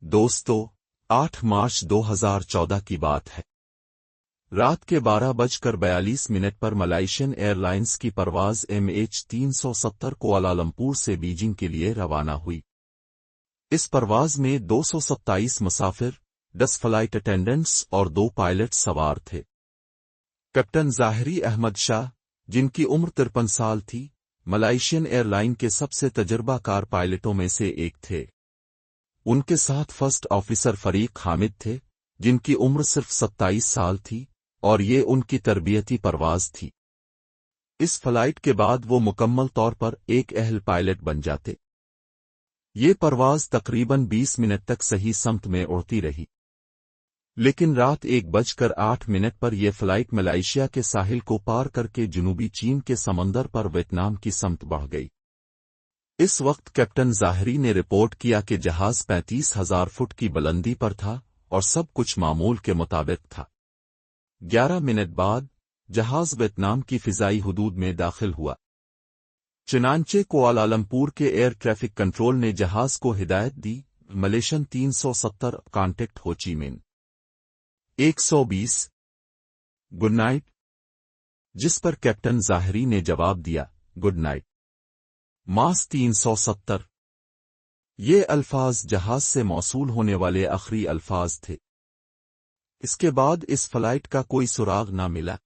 दोस्तों, 8 मार्च 2014 की बात है। रात के 12:42 पर मलेशियन एयरलाइंस की परवाज MH370 कुआलालंपुर से बीजिंग के लिए रवाना हुई। इस परवाज में 227 मुसाफिर, 10 फ्लाइट अटेंडेंट्स और 2 पायलट सवार थे। कैप्टन ज़ाहिरी अहमद शाह, जिनकी उम्र 53 साल थी, मलेशियन एयरलाइन के सबसे तजुर्बाकार पायलटों में से एक थे। उनके साथ फर्स्ट ऑफिसर फरीक हामिद थे, जिनकी उम्र सिर्फ 27 साल थी और ये उनकी तरबियती परवाज थी। इस फ्लाइट के बाद वो मुकम्मल तौर पर एक अहल पायलट बन जाते। ये परवाज तकरीबन 20 मिनट तक सही समत में उड़ती रही, लेकिन रात 1:08 पर यह फ्लाइट मलेशिया के साहिल को पार करके जनूबी चीन के समंदर पर वियतनाम की समत बढ़ गई। इस वक्त कैप्टन ज़ाहिरी ने रिपोर्ट किया कि जहाज 35,000 फुट की बुलंदी पर था और सब कुछ मामूल के मुताबिक था। 11 मिनट बाद जहाज वियतनाम की फिजाई हुदूद में दाखिल हुआ। चनांचे कुआलालंपुर के एयर ट्रैफिक कंट्रोल ने जहाज को हिदायत दी, मलेशियन 370 कांटेक्ट हो ची मिन 120 गुड नाइट, जिस पर कैप्टन ज़ाहिरी ने जवाब दिया गुड नाइट मास 370। ये अल्फाज जहाज से मौसूल होने वाले आखिरी अल्फाज थे। इसके बाद इस फ्लाइट का कोई सुराग न मिला।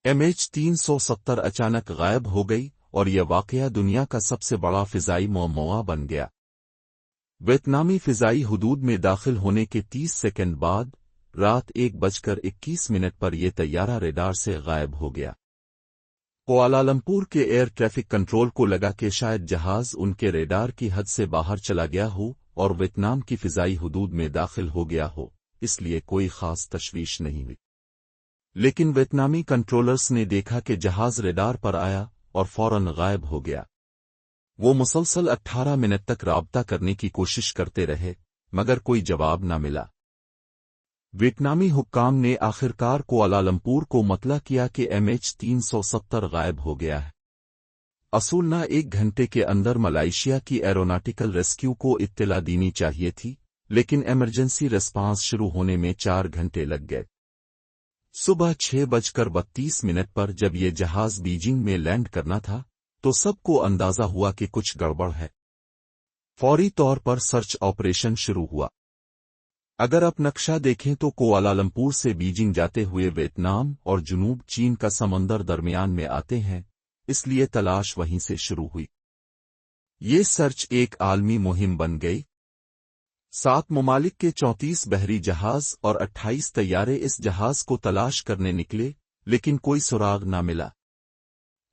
MH370 अचानक गायब हो गई और यह वाकया दुनिया का सबसे बड़ा फिजाई मौमुआ बन गया। वियतनामी फिजाई हुदूद में दाखिल होने के 30 सेकंड बाद रात 1:21 पर यह तैयारा रेडार से गायब हो गया। कुआलालंपुर के एयर ट्रैफिक कंट्रोल को लगा कि शायद जहाज उनके रेडार की हद से बाहर चला गया हो और वियतनाम की फिजाई हुदूद में दाखिल हो गया हो, इसलिए कोई खास तशवीश नहीं हुई। लेकिन वियतनामी कंट्रोलर्स ने देखा कि जहाज रेडार पर आया और फौरन गायब हो गया। वो मुसलसल 18 मिनट तक राब्ता करने की कोशिश करते रहे, मगर कोई जवाब न मिला। वियतनामी हुक्काम ने आखिरकार कुआलालंपुर को मतला किया कि MH370 गायब हो गया है। असूलना 1 घंटे के अंदर मलेशिया की एरोनॉटिकल रेस्क्यू को इत्तला देनी चाहिए थी, लेकिन इमरजेंसी रिस्पांस शुरू होने में 4 घंटे लग गए। सुबह 6:32 पर जब ये जहाज बीजिंग में लैंड करना था, तो सबको अंदाजा हुआ कि कुछ गड़बड़ है। फौरी तौर पर सर्च ऑपरेशन शुरू हुआ। अगर आप नक्शा देखें तो कुआलालंपुर से बीजिंग जाते हुए वियतनाम और जनूब चीन का समंदर दरमियान में आते हैं, इसलिए तलाश वहीं से शुरू हुई। ये सर्च एक आलमी मुहिम बन गई। 7 ममालिक के 34 बहरी जहाज और 28 तैयारे इस जहाज को तलाश करने निकले, लेकिन कोई सुराग न मिला।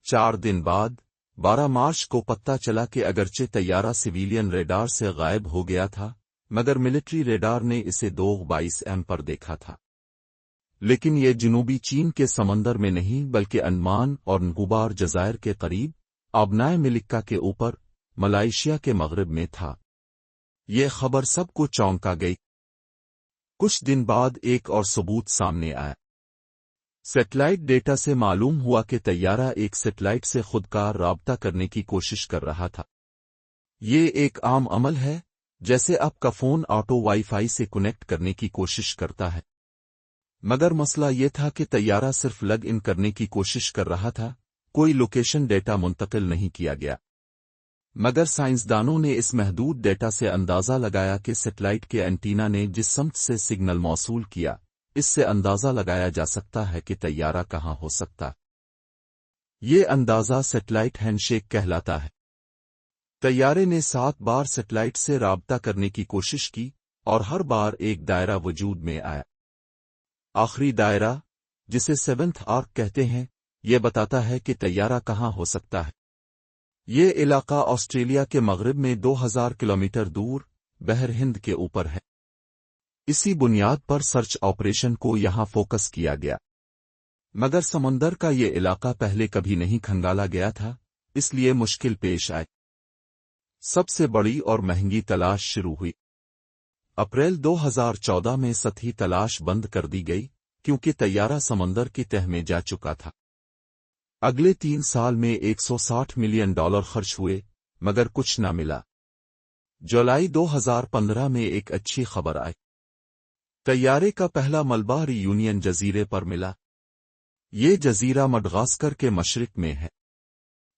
4 दिन बाद 12 मार्च को पता चला कि अगरचे तैयारा सिविलियन रेडार से गायब हो गया था, मगर मिलिट्री रेडार ने इसे 2:22 पर देखा था। लेकिन यह जनूबी चीन के समंदर में नहीं बल्कि अंडमान और निकोबार जज़ायर के करीब आबनाए मलिक्का के ऊपर मलेशिया के मगरिब में था। यह खबर सबको चौंका गई। कुछ दिन बाद एक और सबूत सामने आया। सैटेलाइट डेटा से मालूम हुआ कि तैयारा एक सैटेलाइट से खुदकार राब्ता करने की कोशिश कर रहा था। ये एक आम अमल है, जैसे आपका फोन ऑटो वाईफाई से कनेक्ट करने की कोशिश करता है। मगर मसला ये था कि तैयारा सिर्फ लग इन करने की कोशिश कर रहा था, कोई लोकेशन डेटा मुंतकिल नहीं किया गया। मगर साइंसदानों ने इस महदूद डेटा से अंदाजा लगाया कि सैटेलाइट के एंटीना ने जिस समत से सिग्नल मौसूल किया, इससे अंदाजा लगाया जा सकता है कि तैयारा कहां हो सकता। ये अंदाजा सैटेलाइट हैंडशेक कहलाता है। तैयारे ने 7 बार सैटेलाइट से राब्ता करने की कोशिश की और हर बार एक दायरा वजूद में आया। आखिरी दायरा, जिसे 7th आर्क कहते हैं, यह बताता है कि तैयारा कहां हो सकता है। ये इलाका ऑस्ट्रेलिया के मगरिब में 2000 किलोमीटर दूर बहर हिंद के ऊपर है। इसी बुनियाद पर सर्च ऑपरेशन को यहां फोकस किया गया। मगर समंदर का ये इलाका पहले कभी नहीं खंगाला गया था, इसलिए मुश्किल पेश आई। सबसे बड़ी और महंगी तलाश शुरू हुई। अप्रैल 2014 में सतही तलाश बंद कर दी गई, क्योंकि तैयारा समंदर की तह में जा चुका था। अगले 3 साल में $160 मिलियन खर्च हुए, मगर कुछ न मिला। जुलाई 2015 में एक अच्छी खबर आई। तैयारे का पहला मलबा रियूनियन जजीरे पर मिला। ये जजीरा मडगास्कर के मशरिक में है।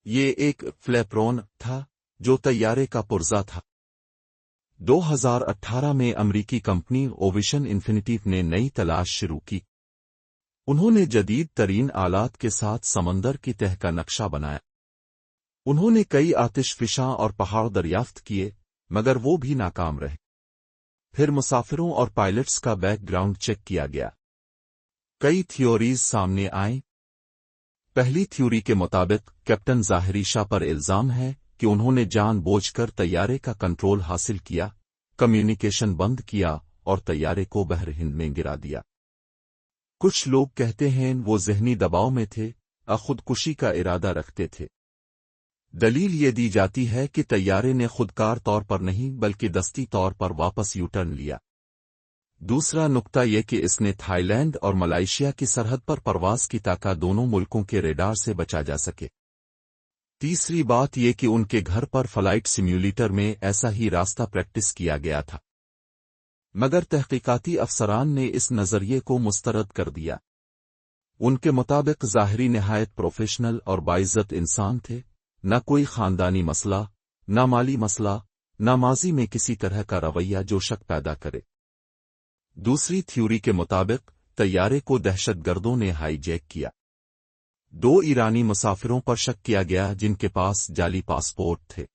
ये एक फ्लैप्रोन था जो तैयारे का पुर्जा था। 2018 में अमरीकी कंपनी ओविशन इन्फिनिटी ने नई तलाश शुरू की। उन्होंने जदीद तरीन आलात के साथ समंदर की तह का नक्शा बनाया। उन्होंने कई आतिशफिशां और पहाड़ दरियाफ्त किए, मगर वो भी नाकाम रहे। फिर मुसाफिरों और पायलट्स का बैकग्राउंड चेक किया गया। कई थ्योरीज सामने आईं। पहली थ्योरी के मुताबिक कैप्टन ज़ाहिरी शाह पर इल्जाम है कि उन्होंने जानबूझकर तैयारे का कंट्रोल हासिल किया, कम्युनिकेशन बंद किया और तैयारे को बहर हिंद में गिरा दिया। कुछ लोग कहते हैं वो ज़हनी दबाव में थे, खुदकुशी का इरादा रखते थे। दलील ये दी जाती है कि तैयारे ने खुदकार तौर पर नहीं बल्कि दस्ती तौर पर वापस यूटर्न लिया। दूसरा नुक्ता यह कि इसने थाईलैंड और मलेशिया की सरहद पर परवाज की ताकि दोनों मुल्कों के रेडार से बचा जा सके। तीसरी बात यह कि उनके घर पर फ्लाइट सिम्युलेटर में ऐसा ही रास्ता प्रैक्टिस किया गया था, मगर तहकीकाती अफसरान ने इस नजरिए को मुस्तरद कर दिया। उनके मुताबिक ज़ाहिरी निहायत प्रोफेशनल और बाइज्जत इंसान थे, न कोई खानदानी मसला, न माली मसला, न माजी में किसी तरह का रवैया जो शक पैदा करे। दूसरी थ्योरी के मुताबिक तैयारे को दहशतगर्दों ने हाईजैक किया। 2 ईरानी मुसाफिरों पर शक किया गया जिनके पास जाली पासपोर्ट थे,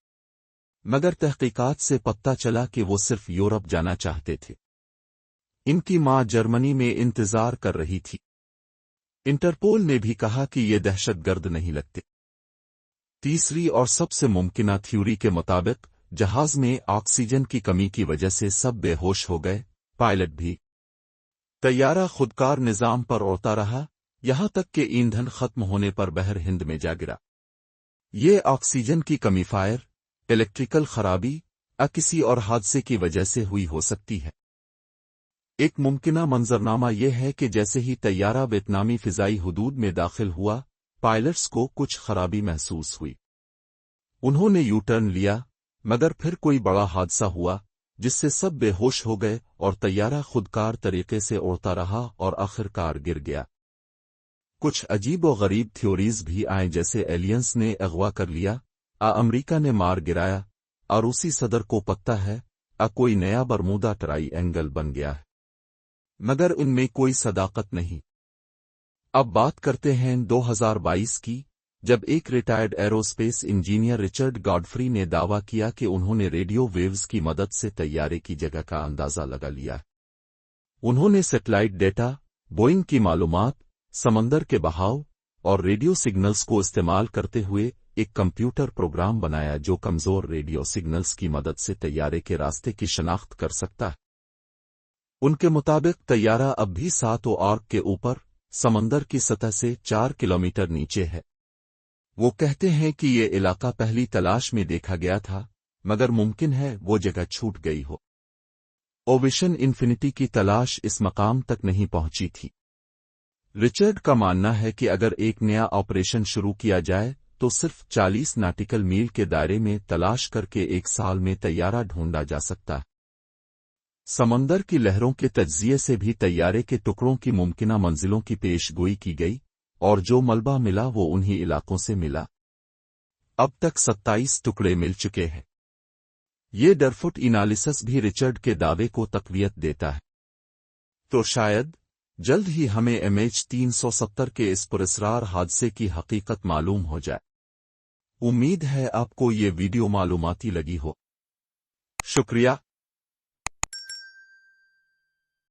मगर तहकीकात से पता चला कि वो सिर्फ यूरोप जाना चाहते थे। इनकी मां जर्मनी में इंतजार कर रही थी। इंटरपोल ने भी कहा कि ये दहशतगर्द नहीं लगते। तीसरी और सबसे मुमकिना थ्योरी के मुताबिक जहाज में ऑक्सीजन की कमी की वजह से सब बेहोश हो गए, पायलट भी। तैयारा खुदकार निजाम पर उड़ता रहा, यहां तक कि ईंधन खत्म होने पर बहर हिंद में जा गिरा। ये ऑक्सीजन की कमी फायर, इलेक्ट्रिकल खराबी या किसी और हादसे की वजह से हुई हो सकती है। एक मुमकिना मंजरनामा यह है कि जैसे ही तैयारा वियतनामी फिजाई हुदूद में दाखिल हुआ, पायलट्स को कुछ खराबी महसूस हुई। उन्होंने यू टर्न लिया, मगर फिर कोई बड़ा हादसा हुआ जिससे सब बेहोश हो गए और तैयारा खुदकार तरीके से उड़ता रहा और आखिरकार गिर गया। कुछ अजीब व गरीब थ्योरीज भी आए, जैसे एलियंस ने अगवा कर लिया, अमेरिका ने मार गिराया, रूसी सदर को पता है, कोई नया बरमूदा ट्राइएंगल बन गया है, मगर इनमें कोई सदाकत नहीं। अब बात करते हैं 2022 की, जब एक retired aerospace engineer Richard Godfrey ने दावा किया कि उन्होंने रेडियो वेव्स की मदद से तैयारे की जगह का अंदाजा लगा लिया। उन्होंने सैटेलाइट डेटा, बोइंग की मालूमात, समंदर के बहाव और रेडियो सिग्नल्स को इस्तेमाल करते हुए एक कंप्यूटर प्रोग्राम बनाया जो कमजोर रेडियो सिग्नल्स की मदद से तैयारे के रास्ते की शनाख्त कर सकता है। उनके मुताबिक तैयारा अब भी 7 आर्क के ऊपर समंदर की सतह से 4 किलोमीटर नीचे है। वो कहते हैं कि ये इलाका पहली तलाश में देखा गया था, मगर मुमकिन है वो जगह छूट गई हो। ओविशन इन्फिनिटी की तलाश इस मकाम तक नहीं पहुंची थी। रिचर्ड का मानना है कि अगर एक नया ऑपरेशन शुरू किया जाए तो सिर्फ 40 नॉटिकल मील के दायरे में तलाश करके 1 साल में तैयारा ढूंढा जा सकता है। समंदर की लहरों के तज्जिये से भी तैयारे के टुकड़ों की मुमकिना मंजिलों की पेशगोई की गई और जो मलबा मिला वो उन्हीं इलाकों से मिला। अब तक 27 टुकड़े मिल चुके हैं। ये डरफुट एनालिसिस भी रिचर्ड के दावे को तक़वियत देता है। तो शायद जल्द ही हमें MH370 के इस पुरस्कार हादसे की हकीकत मालूम हो जाए। उम्मीद है आपको ये वीडियो मालूमाती लगी हो। शुक्रिया।